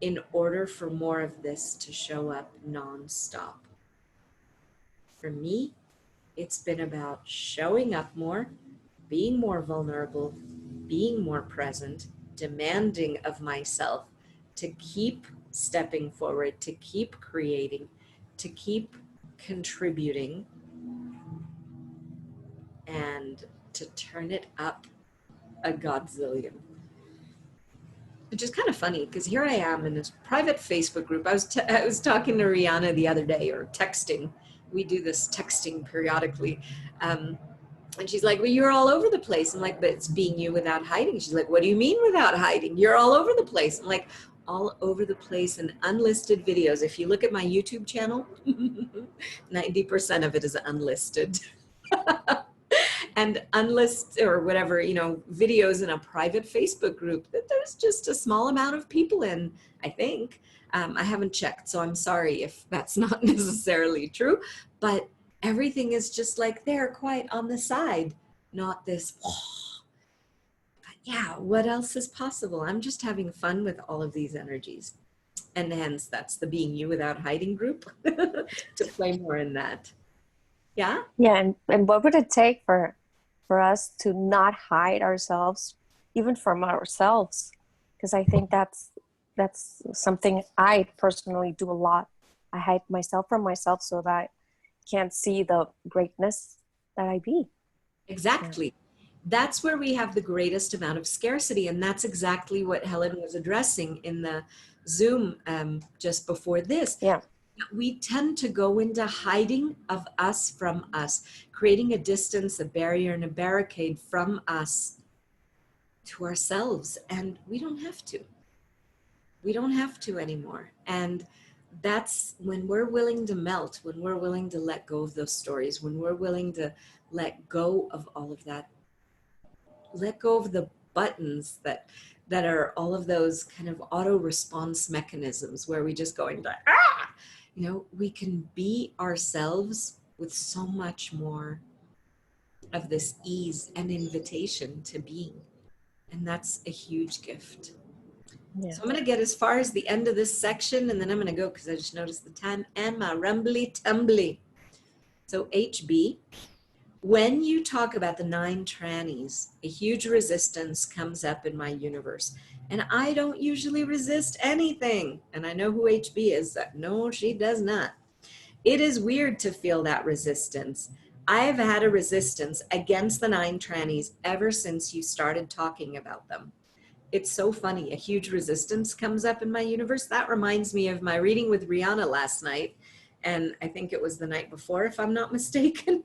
in order for more of this to show up nonstop? For me, it's been about showing up more, being more vulnerable, being more present, demanding of myself to keep stepping forward, to keep creating, to keep contributing, and to turn it up a godzillion. which is kind of funny because here I am in this private Facebook group. I was talking to Rihanna the other day, or texting. We do this texting periodically. And she's like, well, you're all over the place. I'm like, but it's being you without hiding. She's like, what do you mean without hiding? You're all over the place. I'm like, all over the place in unlisted videos. If you look at my YouTube channel, 90% of it is unlisted. And unlisted or whatever, videos in a private Facebook group that there's just a small amount of people in, I think. I haven't checked, so I'm sorry if that's not necessarily true, but everything is just like there, quiet on the side, not this. But yeah, what else is possible? I'm just having fun with all of these energies. And hence, that's the Being You Without Hiding group to play more in that. Yeah? Yeah, and what would it take for us to not hide ourselves, even from ourselves? Because I think that's something I personally do a lot. I hide myself from myself so that I can't see the greatness that I be. Exactly. Yeah. That's where we have the greatest amount of scarcity. And that's exactly what Helen was addressing in the Zoom just before this. Yeah. We tend to go into hiding of us from us, creating a distance, a barrier, and a barricade from us to ourselves. And we don't have to. We don't have to anymore. And that's when we're willing to melt, when we're willing to let go of those stories, when we're willing to let go of all of that, let go of the buttons that are all of those kind of auto response mechanisms where we just go into, we can be ourselves with so much more of this ease and invitation to being. And that's a huge gift. Yeah. So I'm going to get as far as the end of this section, and then I'm going to go because I just noticed the time and my rumbly tumbly. So HB, when you talk about the 9 trannies, a huge resistance comes up in my universe. And I don't usually resist anything. And I know who HB is. No, she does not. It is weird to feel that resistance. I have had a resistance against the 9 trannies ever since you started talking about them. It's so funny. A huge resistance comes up in my universe. That reminds me of my reading with Rihanna last night. And I think it was the night before, if I'm not mistaken.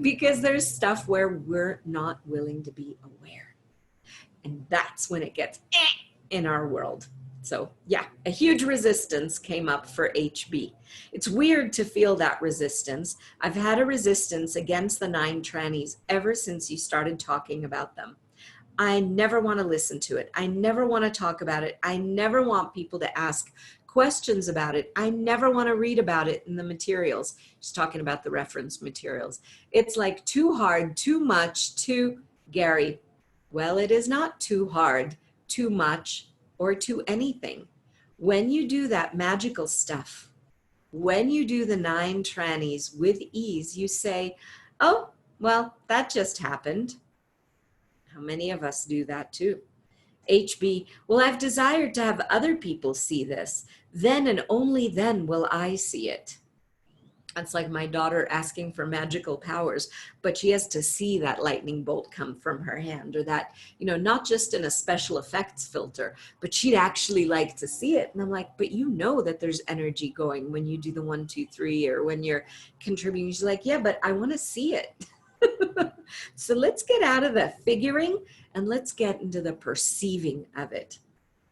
Because there's stuff where we're not willing to be aware. And that's when it gets in our world. So yeah, a huge resistance came up for HB. It's weird to feel that resistance. I've had a resistance against the 9 trannies ever since you started talking about them. I never want to listen to it. I never want to talk about it. I never want people to ask questions about it. I never want to read about it in the materials. Just talking about the reference materials. It's like too hard, too much, too Gary. Well, it is not too hard, too much, or too anything. When you do that magical stuff, when you do the 9 trannies with ease, you say, oh, well, that just happened. How many of us do that too? HB, well, I've desired to have other people see this. Then and only then will I see it. That's like my daughter asking for magical powers, but she has to see that lightning bolt come from her hand, or that, not just in a special effects filter, but she'd actually like to see it. And I'm like, but that there's energy going when you do the 1, 2, 3, or when you're contributing. She's like, yeah, but I want to see it. So let's get out of the figuring and let's get into the perceiving of it.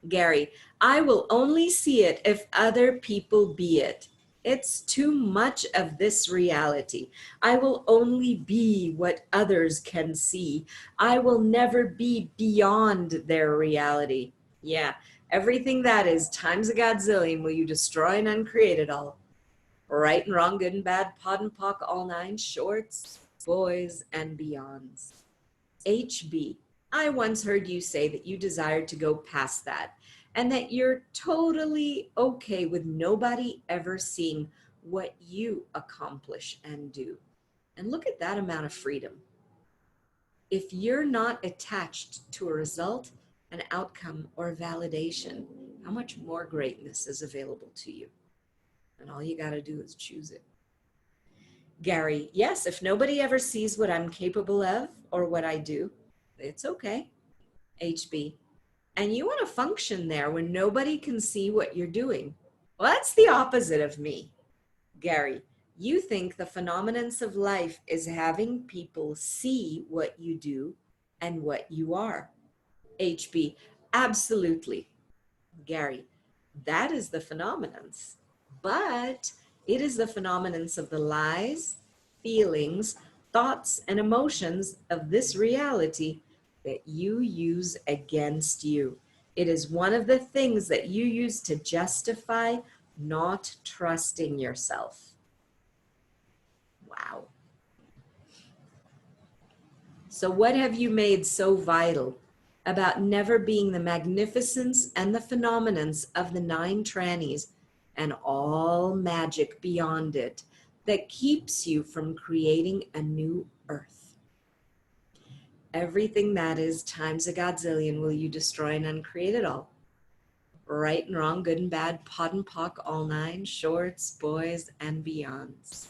Gary, I will only see it if other people be it. It's too much of this reality. I will only be what others can see. I will never be beyond their reality. Yeah, everything that is times a godzillion will you destroy and uncreate it all. Right and wrong, good and bad, pod and pock, all 9 shorts, boys and beyonds. HB, I once heard you say that you desired to go past that, and that you're totally okay with nobody ever seeing what you accomplish and do. And look at that amount of freedom. If you're not attached to a result, an outcome, or validation, how much more greatness is available to you? And all you got to do is choose it. Gary, yes, if nobody ever sees what I'm capable of or what I do, it's okay. HB, And you want to function there when nobody can see what you're doing. Well, that's the opposite of me. Gary, you think the phenomenance of life is having people see what you do and what you are. HB, absolutely. Gary, that is the phenomenance. But it is the phenomenance of the lies, feelings, thoughts, and emotions of this reality that you use against you. It is one of the things that you use to justify not trusting yourself. Wow. So, what have you made so vital about never being the magnificence and the phenomenance of the nine trannies and all magic beyond it that keeps you from creating a new earth? Everything that is times a godzillion will you destroy and uncreate it all. Right and wrong, good and bad, pod and pock, all nine, shorts, boys, and beyonds.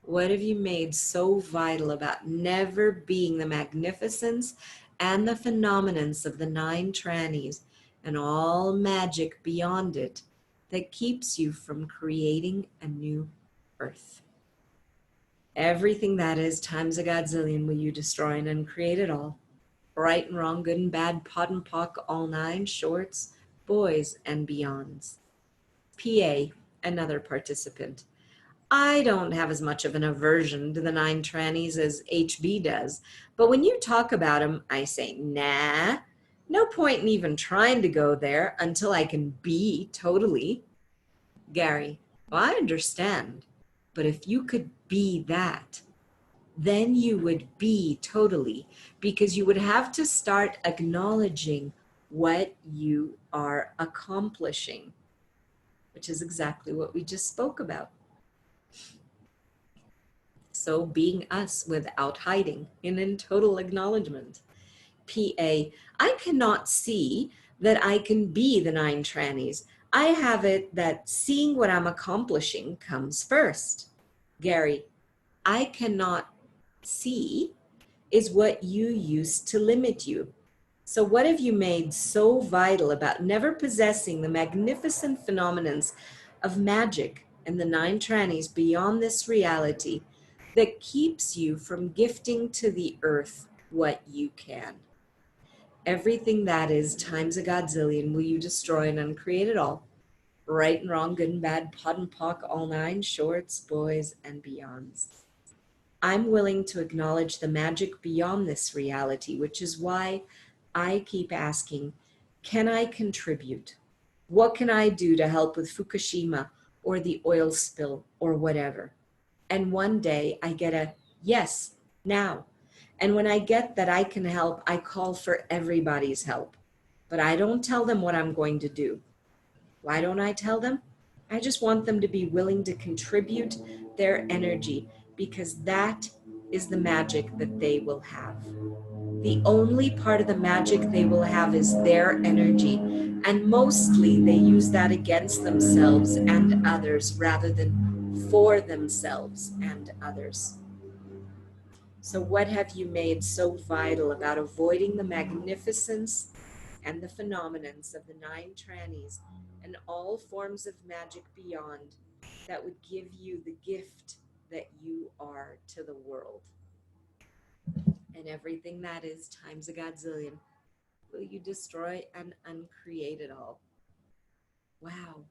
What have you made so vital about never being the magnificence and the phenomenance of the nine trannies and all magic beyond it that keeps you from creating a new earth? Everything that is times a godzillion will you destroy and uncreate it all. Right and wrong, good and bad, pod and pock, all nine, shorts, boys, and beyonds. PA, another participant. I don't have as much of an aversion to the nine trannies as HB does, but when you talk about them, I say, nah, no point in even trying to go there until I can be totally. Gary, well, I understand, but if you could be that, then you would be totally, because you would have to start acknowledging what you are accomplishing, which is exactly what we just spoke about. So being us without hiding and in total acknowledgement. PA, I cannot see that I can be the nine trannies. I have it that seeing what I'm accomplishing comes first. Gary, I cannot see is what you used to limit you. So what have you made so vital about never possessing the magnificent phenomenons of magic and the nine trannies beyond this reality that keeps you from gifting to the earth what you can? Everything that is times a godzillion will you destroy and uncreate it all. Right and wrong, good and bad, pod and pock, all nine, shorts, boys, and beyonds. I'm willing to acknowledge the magic beyond this reality, which is why I keep asking, can I contribute? What can I do to help with Fukushima or the oil spill or whatever? And one day I get a yes, now. And when I get that I can help, I call for everybody's help. But I don't tell them what I'm going to do. Why don't I tell them? I just want them to be willing to contribute their energy, because that is the magic that they will have. The only part of the magic they will have is their energy. And mostly they use that against themselves and others rather than for themselves and others. So, what have you made so vital about avoiding the magnificence and the phenomenons of the nine trannies and all forms of magic beyond that would give you the gift that you are to the world? And everything that is times a godzillion will you destroy and uncreate it all? Wow.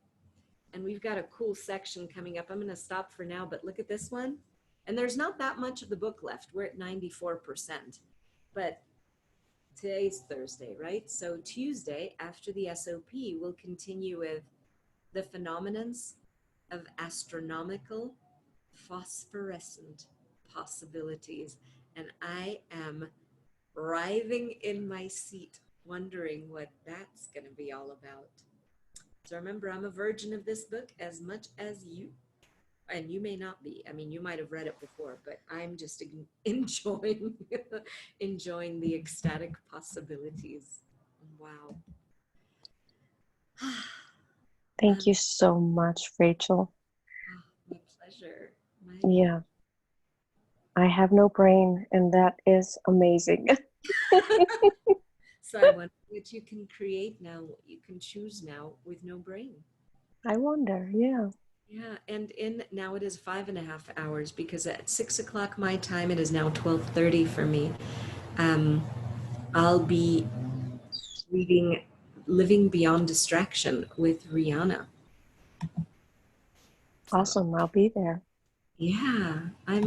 And we've got a cool section coming up. I'm going to stop for now, but look at this one. And there's not that much of the book left. We're at 94%. But today's Thursday, right? So Tuesday, after the SOP, we'll continue with the phenomenons of astronomical phosphorescent possibilities. And I am writhing in my seat, wondering what that's going to be all about. So remember, I'm a virgin of this book as much as you, and you may not be. I mean, you might have read it before, but I'm just enjoying enjoying the ecstatic possibilities. Wow. Thank you so much, Rachel. My pleasure. My Yeah, I have no brain, and that is amazing. So I wonder what you can create now, what you can choose now with no brain. I wonder, yeah. Yeah, and in now it is 5.5 hours because at 6 o'clock my time, it is now 12:30 for me. Um, I'll be reading Living Beyond Distraction with Rihanna. So Awesome. I'll be there. yeah, I'm